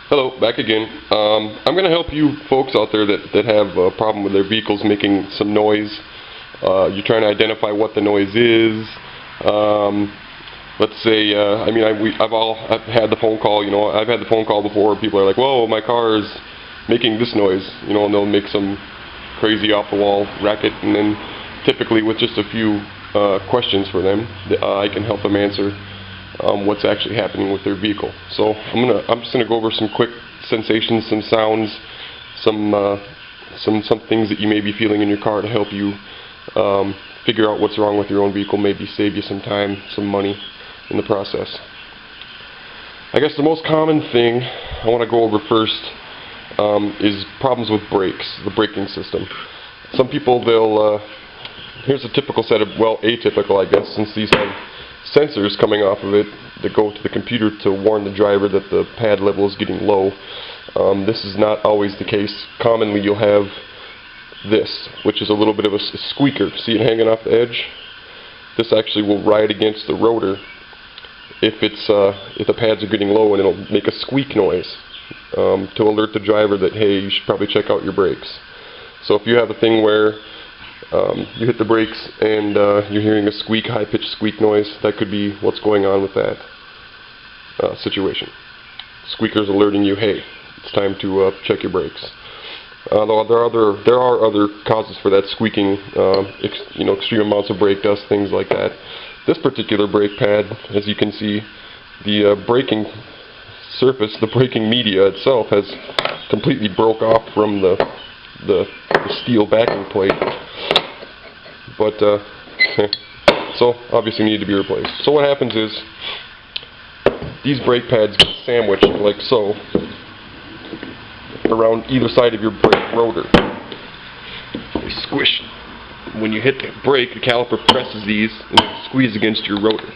Hello, back again. I'm going to help you folks out there that have a problem with their vehicles making some noise. You're trying to identify what the noise is. Let's say, I've had the phone call. I've had the phone call before. People are like, "Whoa, my car is making this noise," and they'll make some crazy off-the-wall racket, and then typically with just a few questions for them, I can help them answer what's actually happening with their vehicle. So I'm just gonna go over some quick sensations, some sounds, some things that you may be feeling in your car to help you figure out what's wrong with your own vehicle, maybe save you some time, some money in the process. I guess the most common thing I want to go over first is problems with brakes, the braking system. Some people, here's a typical set of, well, atypical I guess, since these have sensors coming off of it that go to the computer to warn the driver that the pad level is getting low. This is not always the case. Commonly you'll have this, which is a little bit of a squeaker. See it hanging off the edge? This actually will ride against the rotor if the pads are getting low, and it'll make a squeak noise to alert the driver that, hey, you should probably check out your brakes. So if you have a thing where you hit the brakes and you're hearing a squeak, high-pitched squeak noise, that could be what's going on with that situation. Squeakers alerting you, hey, it's time to check your brakes. Though there are other causes for that squeaking, extreme amounts of brake dust, things like that. This particular brake pad, as you can see, the braking surface, the braking media itself, has completely broke off from the steel backing plate. But so obviously need to be replaced. So what happens is these brake pads get sandwiched like so around either side of your brake rotor. They squish. When you hit the brake, the caliper presses these and they squeeze against your rotor.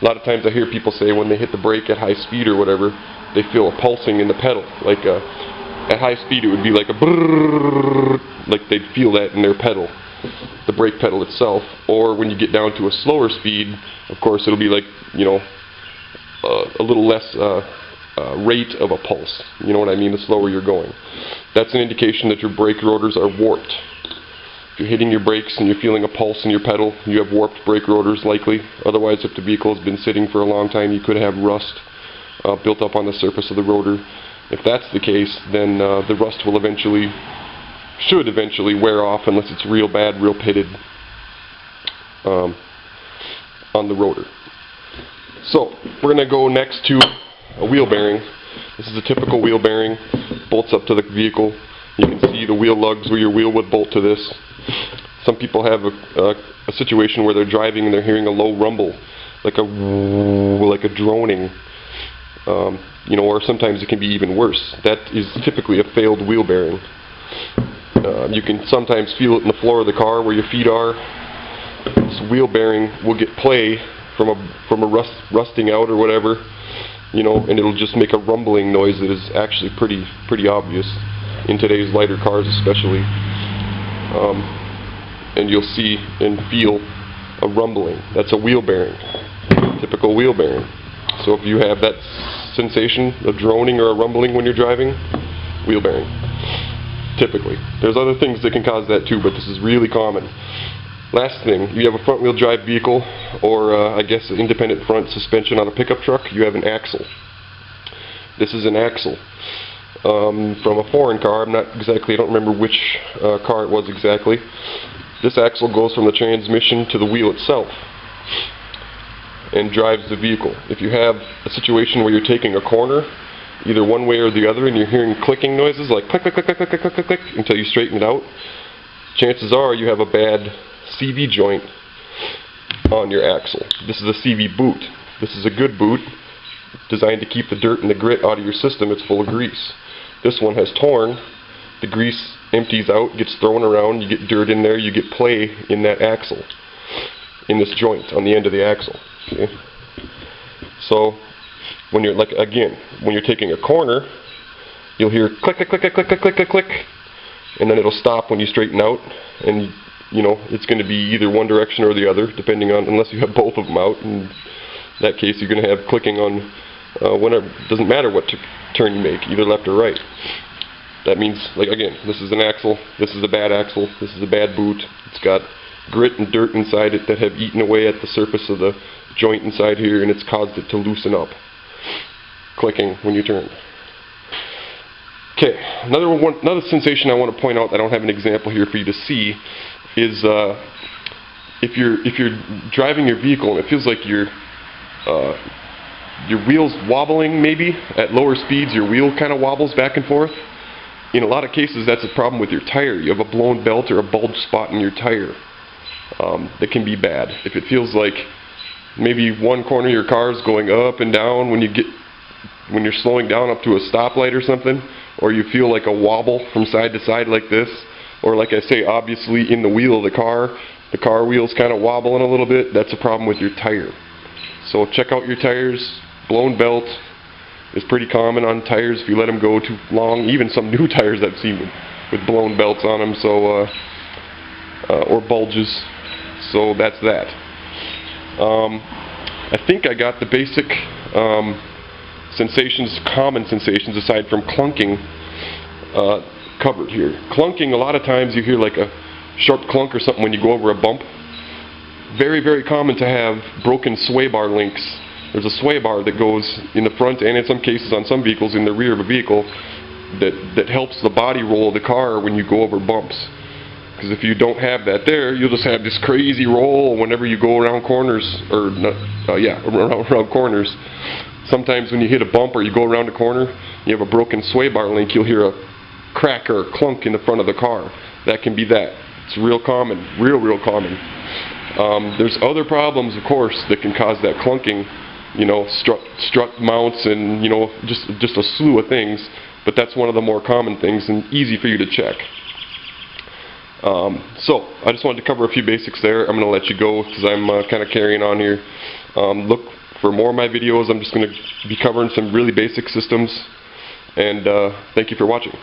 A lot of times I hear people say when they hit the brake at high speed or whatever, they feel a pulsing in the pedal. Like at high speed it would be like a brrrr, like they'd feel that in their pedal, the brake pedal itself. Or when you get down to a slower speed, of course it'll be like, a little less rate of a pulse. You know what I mean? The slower you're going. That's an indication that your brake rotors are warped. If you're hitting your brakes and you're feeling a pulse in your pedal, you have warped brake rotors likely. Otherwise, if the vehicle has been sitting for a long time, you could have rust built up on the surface of the rotor. If that's the case, then the rust will should eventually wear off unless it's real bad, real pitted on the rotor. So we're going to go next to a wheel bearing. This is a typical wheel bearing, bolts up to the vehicle. You can see the wheel lugs where your wheel would bolt to this. Some people have a situation where they're driving and they're hearing a low rumble, like a droning, or sometimes it can be even worse. That is typically a failed wheel bearing. You can sometimes feel it in the floor of the car where your feet are. This wheel bearing will get play from a rusting out or whatever, and it'll just make a rumbling noise that is actually pretty obvious in today's lighter cars especially. And you'll see and feel a rumbling. That's a wheel bearing, typical wheel bearing. So if you have that sensation, a droning or a rumbling when you're driving, wheel bearing, typically. There's other things that can cause that too, but this is really common. Last thing, you have a front wheel drive vehicle, or I guess an independent front suspension on a pickup truck, you have an axle. This is an axle from a foreign car. I don't remember which car it was exactly. This axle goes from the transmission to the wheel itself and drives the vehicle. If you have a situation where you're taking a corner, either one way or the other, and you're hearing clicking noises like click, click, click, click, click, click, click, click, until you straighten it out, chances are you have a bad CV joint on your axle. This is a CV boot. This is a good boot, designed to keep the dirt and the grit out of your system. It's full of grease. This one has torn. The grease empties out, gets thrown around, you get dirt in there, you get play in that axle, in this joint on the end of the axle. Okay? So when you're when you're taking a corner, you'll hear click, click, click, click, click, click, click, click, and then it'll stop when you straighten out, and it's going to be either one direction or the other, depending on, unless you have both of them out. In that case, you're going to have clicking on whenever, doesn't matter what turn you make, either left or right. That means, like, again, this is an axle, this is a bad axle, this is a bad boot. It's got grit and dirt inside it that have eaten away at the surface of the joint inside here, and it's caused it to loosen up. Clicking when you turn. Okay, another sensation I want to point out, I don't have an example here for you to see, is if you're driving your vehicle and it feels like your wheel's wobbling maybe. At lower speeds your wheel kind of wobbles back and forth. In a lot of cases that's a problem with your tire. You have a blown belt or a bulge spot in your tire. That can be bad. If it feels like maybe one corner of your car is going up and down when you're slowing down up to a stoplight or something, or you feel like a wobble from side to side like this, or like I say, obviously in the wheel of the car wheel's kind of wobbling a little bit, that's a problem with your tire. So check out your tires. Blown belt is pretty common on tires if you let them go too long. Even some new tires I've seen with blown belts on them, so or bulges. So that's that. I think I got the basic sensations, common sensations aside from clunking, covered here. Clunking, a lot of times you hear like a sharp clunk or something when you go over a bump. Very, very common to have broken sway bar links. There's a sway bar that goes in the front and in some cases on some vehicles in the rear of a vehicle that helps the body roll of the car when you go over bumps. Because if you don't have that there, you'll just have this crazy roll whenever you go around corners, or around corners. Sometimes when you hit a bump or you go around a corner, you have a broken sway bar link, you'll hear a crack or a clunk in the front of the car. That can be that. It's real common, real common. There's other problems, of course, that can cause that clunking. You know, strut mounts and, you know, just a slew of things. But that's one of the more common things and easy for you to check. So I just wanted to cover a few basics there. I'm going to let you go because I'm kind of carrying on here. Look for more of my videos. I'm just going to be covering some really basic systems. And thank you for watching.